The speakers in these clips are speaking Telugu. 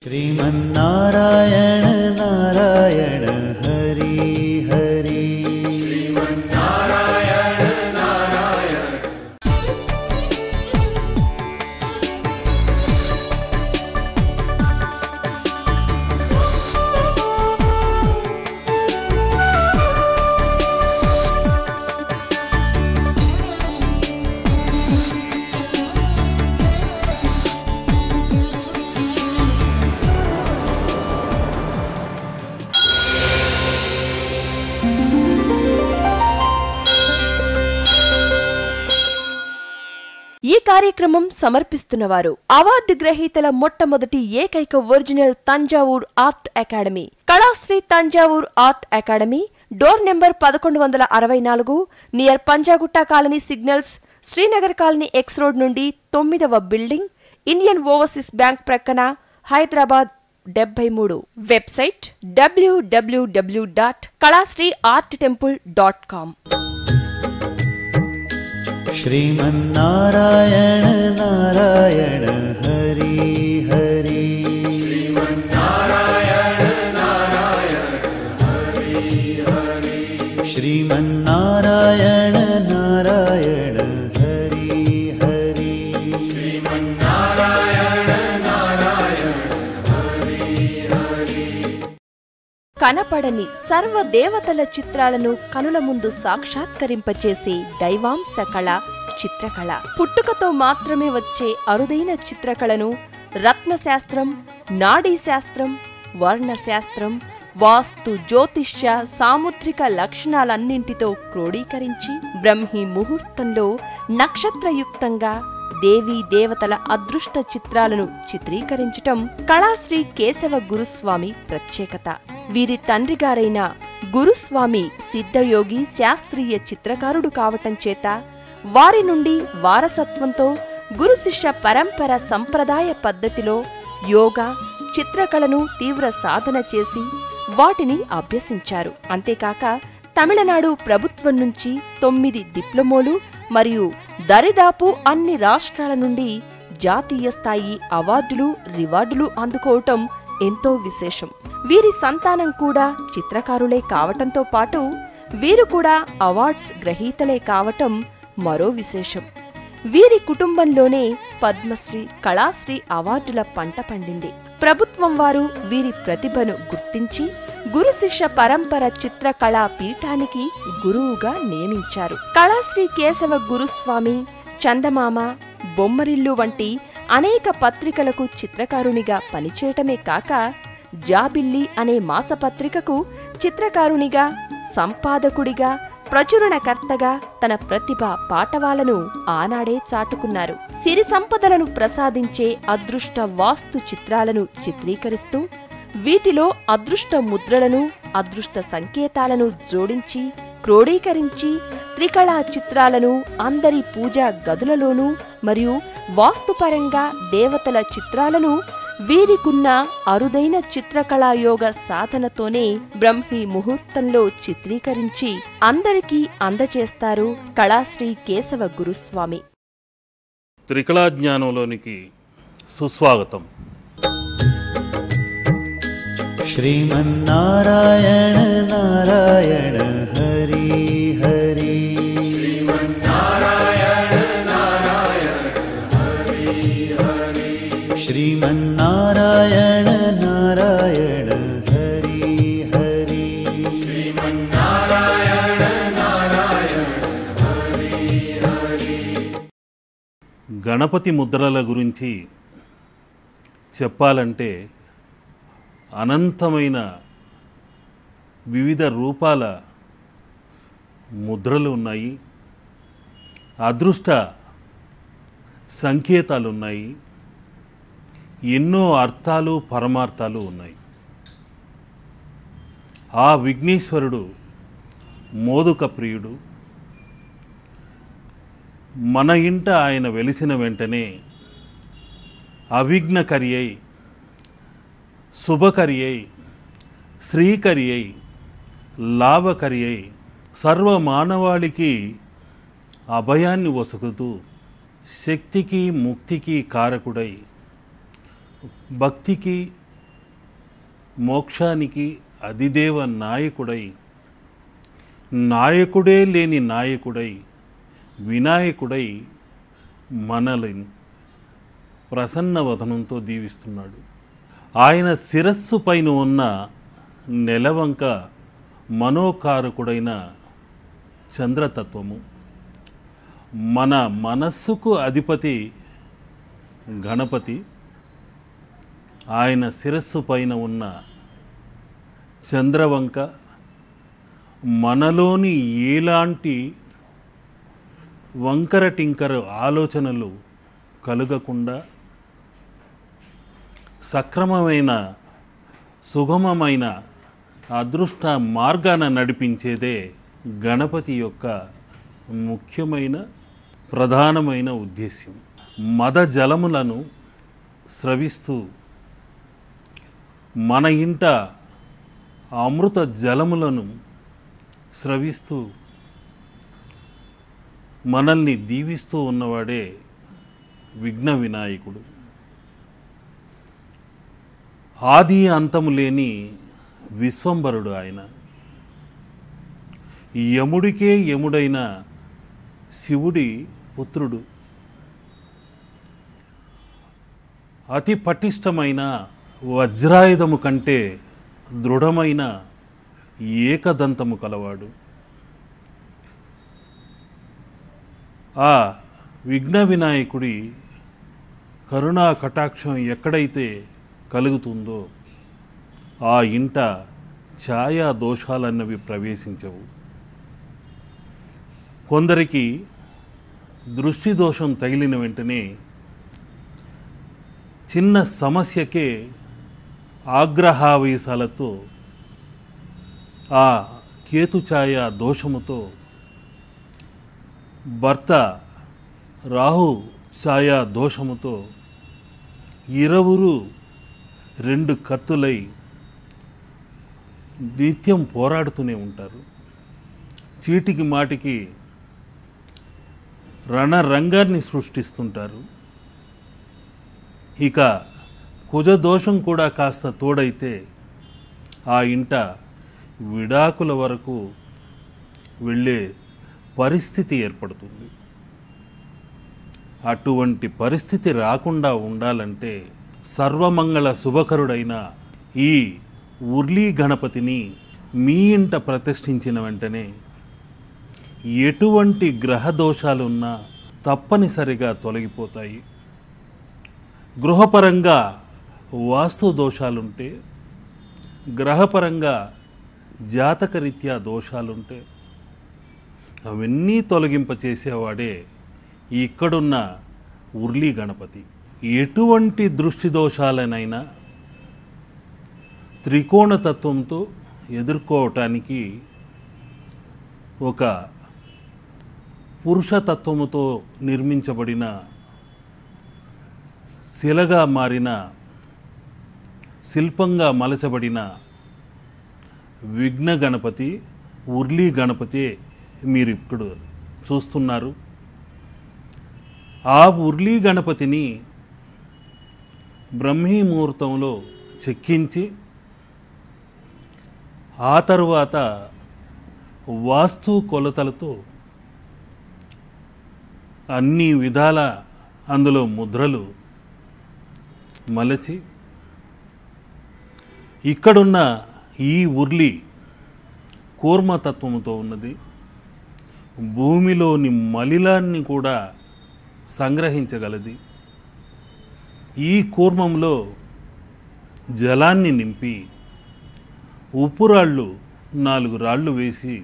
श्रीमन्नारायण नारायण हरि हरि श्रीमन्नारायण नारायण। ఈ కార్యక్రమం సమర్పిస్తున్నవారు అవార్డు గ్రహీతల మొట్టమొదటి ఏకైక original Thanjavur art academy, Kalasri Thanjavur art academy, door number 1164, near Panjagutta colony signals, Srinagar colony X road నుండి 9వ బిల్డింగ్, ఇండియన్ ఓవర్సీస్ బ్యాంక్ ప్రక్కన, హైదరాబాద్ 73. Website www.kalasriarttemple.com। श्रीमन्नारायण नारायण हरि हरि श्रीमन्नारायण नारायण हरि हरि श्रीमन्नारायण नारायण हरि हरि श्रीमन्नारायण नारायण हरि हरि। కనపడని సర్వదేవతల చిత్రాలను కనుల ముందు సాక్షాత్కరింపచేసే దైవాంశ కళ చిత్రకళ. పుట్టుకతో మాత్రమే వచ్చే అరుదైన చిత్రకళను రత్నశాస్త్రం, నాడీశాస్త్రం, వర్ణశాస్త్రం, వాస్తు, జ్యోతిష్య, సాముద్రిక లక్షణాలన్నింటితో క్రోడీకరించి బ్రహ్మీ ముహూర్తంలో నక్షత్రయుక్తంగా దేవీ దేవతల అదృష్ట చిత్రాలను చిత్రీకరించటం కళాశ్రీ కేశవ గురుస్వామి ప్రత్యేకత. వీరి తండ్రిగారైన గురుస్వామి సిద్ధయోగి శాస్త్రీయ చిత్రకారుడు కావటం చేత వారి నుండి వారసత్వంతో గురు శిష్య పరంపర సంప్రదాయ పద్ధతిలో యోగా, చిత్రకళను తీవ్ర సాధన చేసి వాటిని అభ్యసించారు. అంతేకాక తమిళనాడు ప్రభుత్వం నుంచి 9 డిప్లొమోలు మరియు దరిదాపు అన్ని రాష్ట్రాల నుండి జాతీయ స్థాయి అవార్డులు, రివార్డులు అందుకోవటం ఎంతో విశేషం. వీరి సంతానం కూడా చిత్రకారులే కావటంతో పాటు వీరు కూడా అవార్డ్స్ గ్రహీతలే కావటం మరో విశేషం. వీరి కుటుంబంలోనే పద్మశ్రీ, కళాశ్రీ అవార్డుల పంట పండింది. ప్రభుత్వం వారు వీరి ప్రతిభను గుర్తించి గురు శిష్య పరంపర చిత్రకళా పీఠానికి గురువుగా నియమించారు. కళాశ్రీ కేశవ గురుస్వామి చందమామ, బొమ్మరిల్లు వంటి అనేక పత్రికలకు చిత్రకారునిగా పనిచేయటమే కాక జాబిల్లి అనే మాసపత్రికకు చిత్రకారునిగా, సంపాదకుడిగా, ప్రచురణకర్తగా తన ప్రతిభ పాటవాలను ఆనాడే చాటుకున్నారు. సిరి సంపదలను ప్రసాదించే అదృష్ట వాస్తు చిత్రాలను చిత్రీకరిస్తూ వీటిలో అదృష్ట ముద్రలను, అదృష్ట సంకేతాలను జోడించి క్రోడీకరించి త్రికళా చిత్రాలను అందరి పూజా గదులలోనూ మరియు వాస్తుపరంగా దేవతల చిత్రాలను వీరికున్న అరుదైన చిత్రకళాయోగ సాధనతోనే బ్రహ్మీ ముహూర్తంలో చిత్రీకరించి అందరికీ అందజేస్తారు కళాశ్రీ కేశవ గురుస్వామి. త్రికళా జ్ఞానంలోనికి సుస్వాగతం. श्रीमन्नारायण नारायण हरि हरि श्रीमन्नारायण नारायण हरि हरि श्रीमन्नारायण नारायण हरि हरि श्रीमन्नारायण नारायण हरि हरि। గణపతి ముద్రల గురించి చెప్పాలంటే అనంతమైన వివిధ రూపాల ముద్రలు ఉన్నాయి, అదృష్ట సంకేతాలు ఉన్నాయి, ఎన్నో అర్థాలు పరమార్థాలు ఉన్నాయి. ఆ విఘ్నేశ్వరుడు మోదుక ప్రియుడు. మన ఇంట ఆయన వెలిసిన వెంటనే అవిఘ్నకరి అయి, శుభకరి అయి, శ్రీకరి అయి, లాభకరి అయి, సర్వ మానవాళికి అభయాన్ని వసుకుతూ శక్తికి ముక్తికి కారకుడై భక్తికి మోక్షానికి అధిదేవ నాయకుడై, నాయకుడే లేని నాయకుడై, వినాయకుడై మనల్ని ప్రసన్నవదనంతో దీవిస్తున్నాడు. ఆయన శిరస్సు పైన ఉన్న నెలవంక మనోకారకుడైన చంద్రతత్వము, మన మనస్సుకు అధిపతి గణపతి, ఆయన శిరస్సు పైన ఉన్న చంద్రవంక మనలోని ఎలాంటి వంకర టింకర ఆలోచనలు కలుగకుండా సక్రమమైన సుగమమైన అదృష్ట మార్గాన నడిపించేదే గణపతి యొక్క ముఖ్యమైన ప్రధానమైన ఉద్దేశ్యం. మద జలములను స్రవిస్తూ మన ఇంట అమృత జలములను స్రవిస్తూ మనల్ని దీవిస్తూ ఉన్నవాడే విఘ్న వినాయకుడు. ఆది అంతము లేని విశ్వంబరుడు ఆయన. యముడికే యముడైన శివుడి పుత్రుడు. అతి పటిష్టమైన వజ్రాయుధము కంటే దృఢమైన ఏకదంతము కలవాడు. ఆ విఘ్న వినాయకుడి కరుణా కటాక్షం ఎక్కడైతే కలుగుతుందో ఆ ఇంట ఛాయా దోషాలన్నవి ప్రవేశించవు. కొందరికి దృష్టి దోషం తగిలిన వెంటనే చిన్న సమస్యకే ఆగ్రహావేశాలతో, ఆ కేతుఛాయ దోషముతో, భర్త రాహు ఛాయా దోషముతో ఇరువురు రెండు కత్తులై నిత్యం పోరాడుతూనే ఉంటారు. చీటికి మాటికి రణరంగాన్ని సృష్టిస్తుంటారు. ఇక కుజదోషం కూడా కాస్త తోడైతే ఆ ఇంట విడాకుల వరకు వెళ్ళే పరిస్థితి ఏర్పడుతుంది. అటువంటి పరిస్థితి రాకుండా ఉండాలంటే సర్వమంగళ శుభకరుడైన ఈ ఉర్లీ గణపతిని మీ ఇంట ప్రతిష్ఠించిన వెంటనే ఎటువంటి గ్రహ దోషాలున్నా తప్పనిసరిగా తొలగిపోతాయి. గృహపరంగా వాస్తు దోషాలుంటే, గ్రహపరంగా జాతకరీత్యా దోషాలుంటే అవన్నీ తొలగింపచేసేవాడే ఇక్కడున్న ఉర్లీ గణపతి. ఎటువంటి దృష్టి దోషాలనైనా త్రికోణతత్వంతో ఎదుర్కోవటానికి ఒక పురుషతత్వముతో నిర్మించబడిన శిలగా మారిన, శిల్పంగా మలచబడిన విఘ్న గణపతి, ఉర్లీ గణపతి మీరు ఇప్పుడు చూస్తున్నారు. ఆ ఉర్లీ గణపతిని బ్రహ్మీ ముహూర్తంలో చెక్కించి ఆ తరువాత వాస్తు కొలతలతో అన్ని విధాల అందులో ముద్రలు మలచి ఇక్కడున్న ఈ ఉర్లీ కూర్మతత్వముతో ఉన్నది. భూమిలోని మలిలాన్ని కూడా సంగ్రహించగలది. ఈ కూర్మంలో జలాన్ని నింపి ఉప్పురాళ్ళు 4 రాళ్ళు వేసి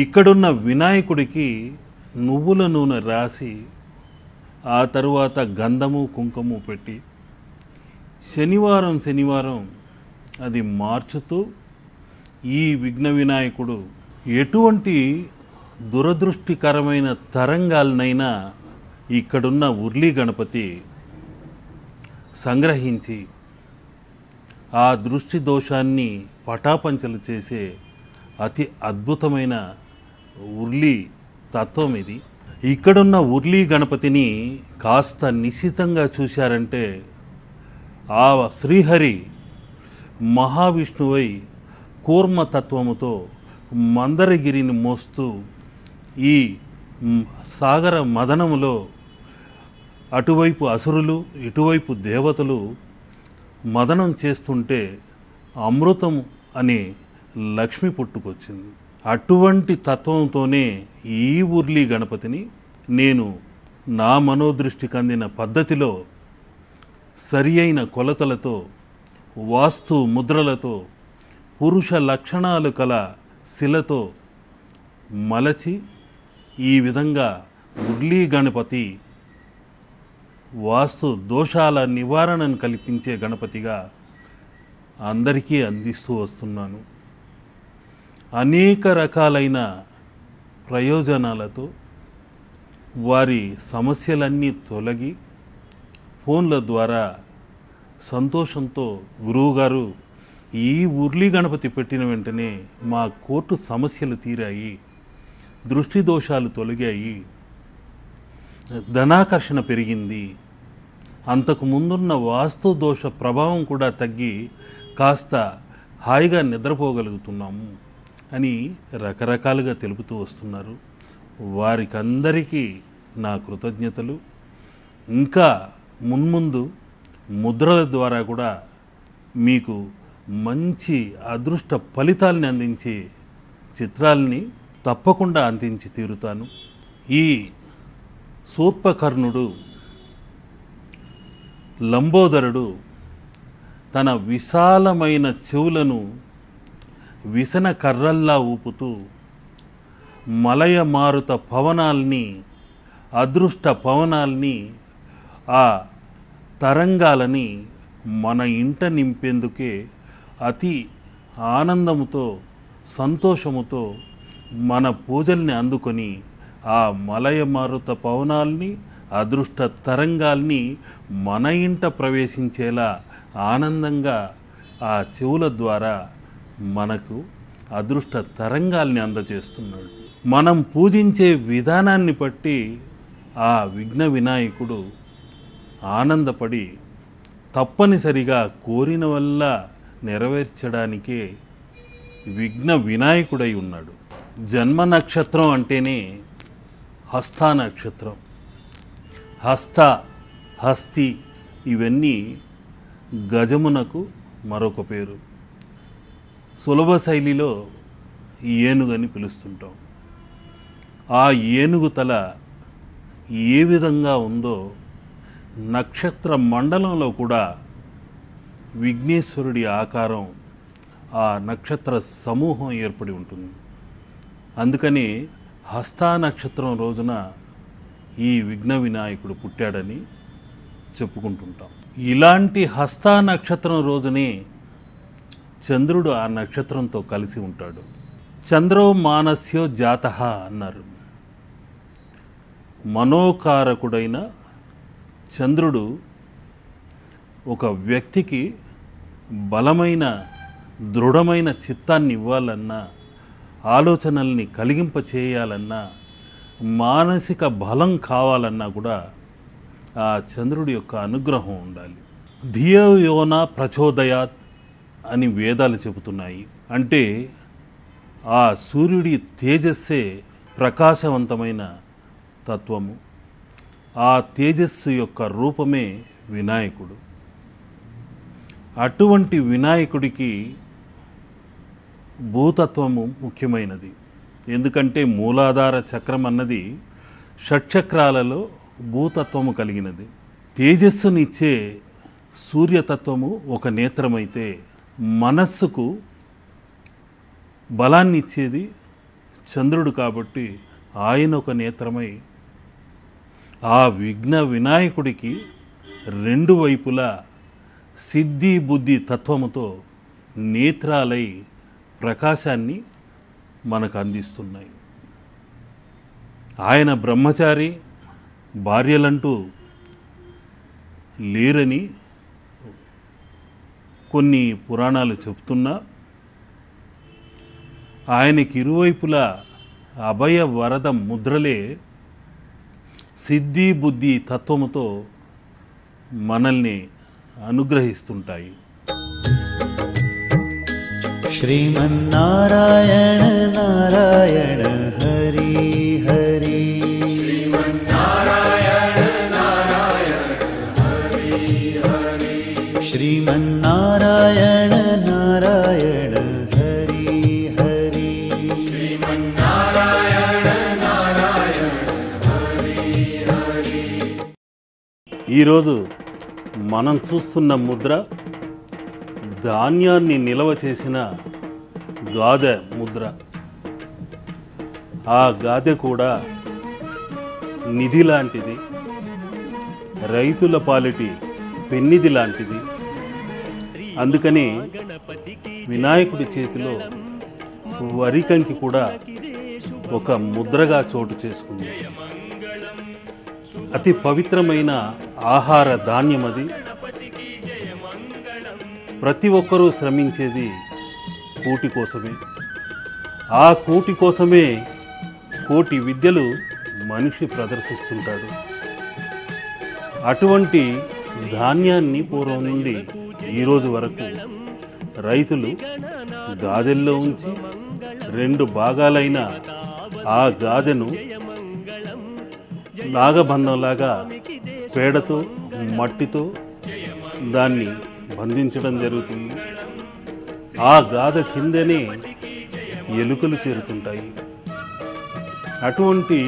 ఇక్కడున్న వినాయకుడికి నువ్వుల నూనె రాసి ఆ తరువాత గంధము కుంకుమ పెట్టి శనివారం అది మార్చుతూ ఈ విఘ్న వినాయకుడు ఎటువంటి దురదృష్టికరమైన తరంగాలనైనా ఇక్కడున్న ఉర్లీ గణపతి సంగ్రహించి ఆ దృష్టి దోషాన్ని పటాపంచలు చేసే అతి అద్భుతమైన ఉర్లీ తత్వం ఇది. ఇక్కడున్న ఉర్లీ గణపతిని కాస్త నిశితంగా చూశారంటే ఆ శ్రీహరి మహావిష్ణువై కూర్మతత్వముతో మందరగిరిని మోస్తూ ఈ సాగర మదనములో అటువైపు అసురులు ఇటువైపు దేవతలు మదనం చేస్తుంటే అమృతం అనే లక్ష్మి పుట్టుకొచ్చింది. అటువంటి తత్వంతోనే ఈ ఉర్లీ గణపతిని నేను నా మనోదృష్టికి అందిన పద్ధతిలో సరి అయిన కొలతలతో వాస్తు ముద్రలతో పురుష లక్షణాలు కల శిలతో మలచి ఈ విధంగా ఉర్లీ గణపతి వాస్తు దోషాల నివారణను కల్పించే గణపతిగా అందరికీ అందిస్తూ వస్తున్నాను. అనేక రకాలైన ప్రయోజనాలతో వారి సమస్యలన్నీ తొలగి ఫోన్ల ద్వారా సంతోషంతో గురువుగారు ఈ ఉర్లీ గణపతి పెట్టిన వెంటనే మా కోర్టు సమస్యలు తీరాయి, దృష్టి దోషాలు తొలగాయి, ధనాకర్షణ పెరిగింది, అంతకు ముందున్న వాస్తు దోష ప్రభావం కూడా తగ్గి కాస్త హాయిగా నిద్రపోగలుగుతున్నాము అని రకరకాలుగా తెలుపుతూ వస్తున్నారు. వారికందరికీ నా కృతజ్ఞతలు. ఇంకా మున్ముందు ముద్రల ద్వారా కూడా మీకు మంచి అదృష్ట ఫలితాలని అందించే చిత్రాలని తప్పకుండా అందించి తీరుతాను. ఈ శూర్పకర్ణుడు లంబోదరుడు తన విశాలమైన చెవులను విసన కర్రల్లా ఊపుతూ మలయ మారుత పవనాల్ని, అదృష్ట పవనాల్ని, ఆ తరంగాలని మన ఇంట నింపేందుకే అతి ఆనందముతో సంతోషముతో మన పూజల్ని అందుకొని ఆ మలయ మారుత పవనాల్ని, అదృష్ట తరంగాల్ని మన ఇంట ప్రవేశించేలా ఆనందంగా ఆ చెవుల ద్వారా మనకు అదృష్ట తరంగాల్ని అందజేస్తున్నాడు. మనం పూజించే విధానాన్ని బట్టి ఆ విఘ్న వినాయకుడు ఆనందపడి తప్పనిసరిగా కోరిన వల్ల నెరవేర్చడానికే విఘ్న వినాయకుడై ఉన్నాడు. జన్మ నక్షత్రం అంటేనే హస్త నక్షత్రం. హస్త, హస్తి ఇవన్నీ గజమునకు మరొక పేరు. సులభ శైలిలో ఏనుగని పిలుస్తుంటాం. ఆ ఏనుగు తల ఏ విధంగా ఉందో నక్షత్ర మండలంలో కూడా విఘ్నేశ్వరుడి ఆకారం ఆ నక్షత్ర సమూహం ఏర్పడి ఉంటుంది. అందుకని హస్తా నక్షత్రం రోజున ఈ విఘ్న వినాయకుడు పుట్టాడని చెప్పుకుంటుంటాం. ఇలాంటి హస్తా నక్షత్రం రోజునే చంద్రుడు ఆ నక్షత్రంతో కలిసి ఉంటాడు. చంద్రో మానస్యో జాతః అన్నారు. మనోకారకుడైన చంద్రుడు ఒక వ్యక్తికి బలమైన దృఢమైన చిత్తాన్ని ఇవ్వాలన్నా, ఆలోచనల్ని కలిగింప చేయాలన్నా, మానసిక బలం కావాలన్నా కూడా ఆ చంద్రుడి యొక్క అనుగ్రహం ఉండాలి. ధియో యోన ప్రచోదయాత్ అని వేదాలు చెబుతున్నాయి. అంటే ఆ సూర్యుడి తేజస్సే ప్రకాశవంతమైన తత్వము. ఆ తేజస్సు యొక్క రూపమే వినాయకుడు. అటువంటి వినాయకుడికి భూతత్వము ముఖ్యమైనది. ఎందుకంటే మూలాధార చక్రం అన్నది షట్చక్రాలలో భూతత్వము కలిగినది. తేజస్సునిచ్చే సూర్యతత్వము ఒక నేత్రమైతే మనస్సుకు బలాన్ని ఇచ్చేది చంద్రుడు కాబట్టి ఆయన ఒక నేత్రమై ఆ విఘ్న వినాయకుడికి రెండు వైపులా సిద్ధి బుద్ధి తత్వముతో నేత్రాలై ప్రకాశాన్ని మనకు అందిస్తున్నాయి. ఆయన బ్రహ్మచారి, భార్యలంటూ లేరని కొన్ని పురాణాలు చెబుతున్నా ఆయనకి ఇరువైపులా అభయ వరద ముద్రలే సిద్ధి బుద్ధి తత్వముతో మనల్ని అనుగ్రహిస్తుంటాయి. श्रीमन्नारायण नारायण हरि हरि श्रीमन्नारायण नारायण हरि हरि श्रीमन्नारायण नारायण हरि हरि श्रीमन्नारायण नारायण हरि हरि ఈరోజు మనం చూస్తున్న ముద్ర ధాన్యాన్ని నిల్వ చేసిన గాదె ముద్ర. ఆ గాదె కూడా నిధి లాంటిది, రైతుల పాలిటి పెన్నిధి లాంటిది. అందుకని వినాయకుడి చేతిలో వరికంకి కూడా ఒక ముద్రగా చోటు చేసుకుంది. అతి పవిత్రమైన ఆహార ధాన్యం అది. ప్రతి ఒక్కరూ శ్రమించేది కూటి కోసమే. ఆ కూటి కోసమే కోటి విద్యలు మనిషి ప్రదర్శిస్తుంటాడు. అటువంటి ధాన్యాన్ని పూర్వం నుండి ఈరోజు వరకు రైతులు గాదెల్లో ఉంచి 2 భాగాలైన ఆ గాదెను నాగబంధంలాగా పేడతో మట్టితో దాన్ని బంధించడం జరుగుతుంది. ఆ గాదె కిందనే ఎలుకలు చేరుతుంటాయి. అటువంటి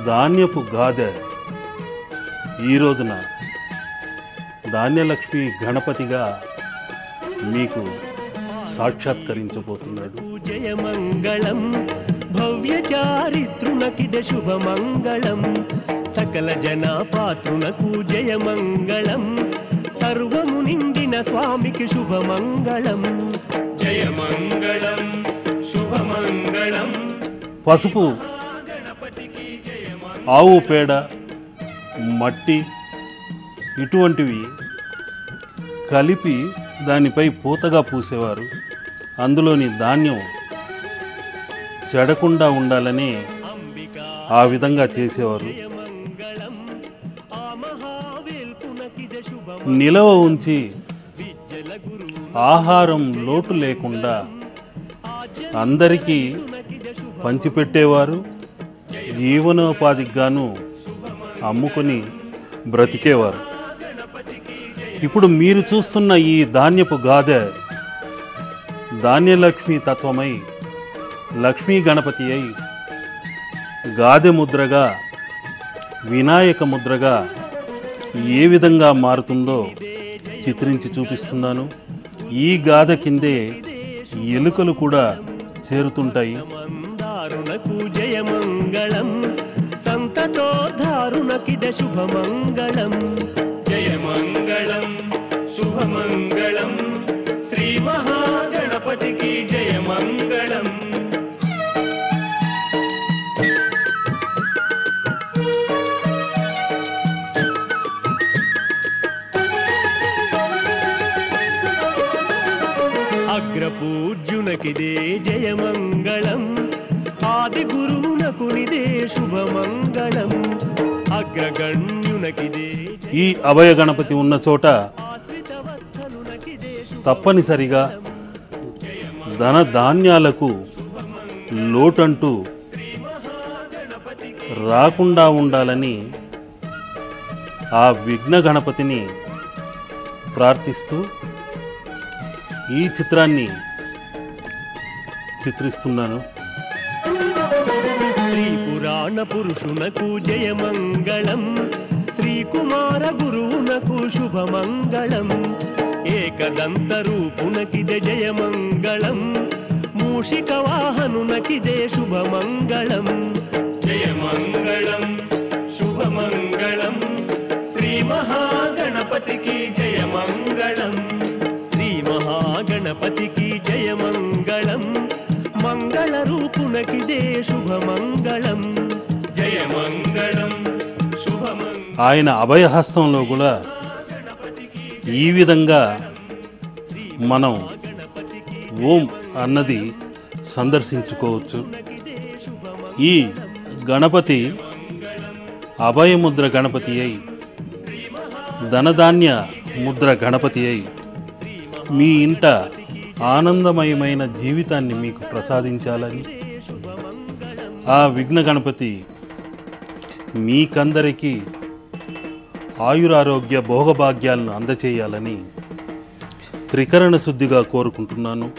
ధాన్యపు గాదె ఈ రోజున ధాన్యలక్ష్మి గణపతిగా మీకు సాక్షాత్కరించబోతున్నాడు. జయమంగళం భవ్య చారిత్రునకిద శుభమంగళం సకల జనపాత్రునకు జయమంగళం సర్వము నిండిన స్వామికి శుభమంగళం జయమంగళం శుభమంగళం. పసుపు, ఆవు పేడ, మట్టి ఇటువంటివి కలిపి దానిపై పూతగా పూసేవారు. అందులోని ధాన్యం చెడకుండా ఉండాలని ఆ విధంగా చేసేవారు. నిలవ ఉంచి ఆహారం లోటు లేకుండా అందరికీ పంచిపెట్టేవారు. జీవనోపాధికి గాను అమ్ముకొని బ్రతికేవారు. ఇప్పుడు మీరు చూస్తున్న ఈ ధాన్యపు గాదె ధాన్యలక్ష్మి తత్వమై లక్ష్మీ గణపతి అయి గాదె ముద్రగా వినాయక ముద్రగా ఏ విధంగా మారుతుందో చిత్రించి చూపిస్తున్నాను. ఈ గాథ కిందే ఎలుకలు కూడా చేరుతుంటాయి. మందారునకు జయమంగళం సంతతోద్ధారునకిద శుభమంగళం జయమంగళం శుభమంగళం శ్రీ మహాగణపతికి జయమంగళం. అగ్రపూజ్యునకిదే జయమంగళం ఆది గురువునకు నిదే శుభమంగళం అగ్రగణ్యునకిదే. ఈ అభయ గణపతి ఉన్న చోట తప్పనిసరిగా ధన ధాన్యాలకు లోటంటూ రాకుండా ఉండాలని ఆ విఘ్న గణపతిని ప్రార్థిస్తూ ఈ చిత్రాన్ని చిత్రిస్తున్నాను. శ్రీ పురాణ పురుషునకు జయమంగళం శ్రీ కుమార గురువునకు శుభమంగళం ఏకదంత రూపునకిదే జయమంగళం మూషిక వాహనునకిదే శుభమంగళం జయమంగళం శుభమంగళం శ్రీ మహాగణపతికి జయమంగళం శ్రీ మహాగణపతికి జయమంగళం మంగళ రూపునకిదే శుభమంగళం జయమంగళం శుభమంగళం. ఆయన అభయహస్తంలో కూడా ఈ విధంగా మనం ఓం అన్నది సందర్శించుకోవచ్చు. ఈ గణపతి అభయముద్ర గణపతి అయి ధనధాన్య ముద్ర గణపతి అయి మీ ఇంట ఆనందమయమైన జీవితాన్ని మీకు ప్రసాదించాలని, ఆ విఘ్న గణపతి మీకందరికీ ఆయురారోగ్య భోగభాగ్యాలను అందచేయాలని త్రికరణ శుద్ధిగా కోరుకుంటున్నాను.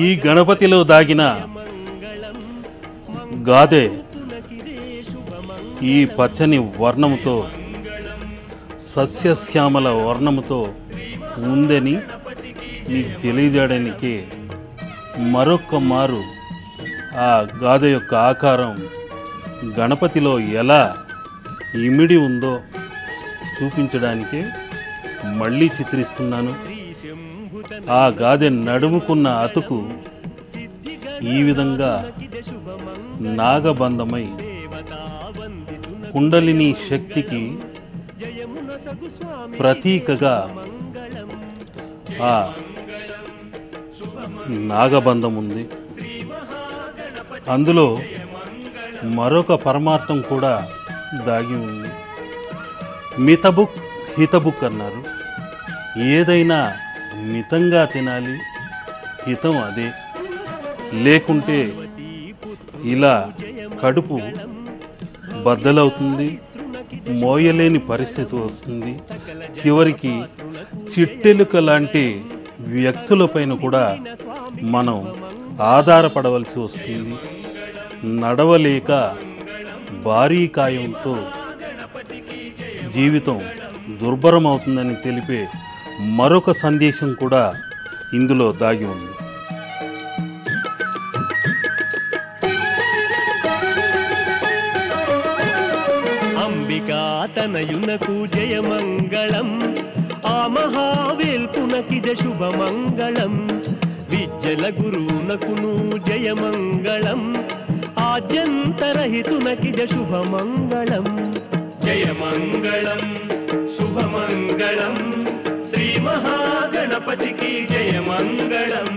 ఈ గణపతిలో దాగిన గాదె ఈ పచ్చని వర్ణముతో, సస్యశ్యామల వర్ణముతో ఉందని మీకు తెలియజేయడానికి మరొక్క మారు ఆ గాథ యొక్క ఆకారం గణపతిలో ఎలా ఇమిడి ఉందో చూపించడానికే మళ్ళీ చిత్రిస్తున్నాను. ఆ గాదె నడుముకున్న అతుకు ఈ విధంగా నాగబంధమై కుండలిని శక్తికి ప్రతీకగా ఆ నాగబంధం ఉంది. అందులో మరొక పరమార్థం కూడా దాగి ఉంది. మితబుక్ హితబుక్ అన్నారు. ఏదైనా మితంగా తినాలి, హితం అదే. లేకుంటే ఇలా కడుపు బద్దలవుతుంది, మోయలేని పరిస్థితి వస్తుంది. చివరికి చిట్టెలుక లాంటి వ్యక్తులపైన కూడా మనం ఆధారపడవలసి వస్తుంది. నడవలేక భారీ కాయంతో జీవితం దుర్భరమవుతుందని తెలిపే మరొక సందేశం కూడా ఇందులో దాగి ఉంది. అంబికా తనయునకు జయమంగళం, ఆ మహావేల్పునకిద శుభమంగళం. విద్యల గురువునకును జయమంగళం, ఆద్యంతరహితునకిద శుభమంగళం. జయమంగళం శుభమంగళం, శ్రీ మహాగణపతికి జయమంగళం.